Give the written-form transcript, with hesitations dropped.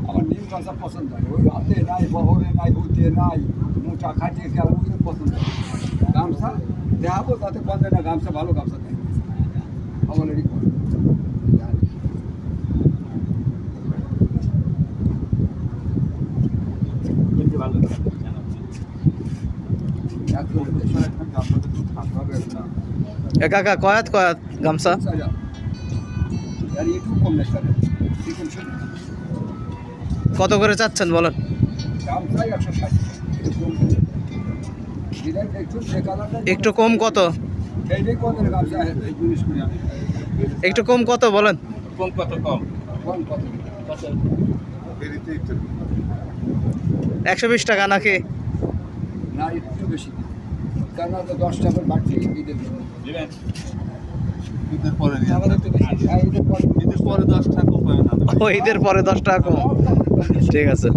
আমার নিম গাছা পছন্দ, ওই হাতে নাই, বহরে নাই, হুতে নাই, মোটা খাটিয়ে খেলা পছন্দ। গামছা দেখাবো তাতে বন্ধে না, গামছা ভালো গামছা দেয় অলরেডি করে। কাকা কয়াত কয়াত গামছা একটু কম নেই স্যার, কত করে চাচ্ছেন বলেন? গামছা 160, একটু কম কত? এইটাই কত গামছা? একটু কম কত বলেন? কম কত? কম কম কত? 120 টাকা নাকি? না, একটু বেশি দিন, কেন তো 10 টাকার বাড়তি ঈদের জন্য। দিবেন? ঈদের পরে আমাদের তো বেশি, ঈদের পরে 10 টাকা কম পাবেন না। ও ঈদের পরে 10 টাকা কম, ঠিক আছে।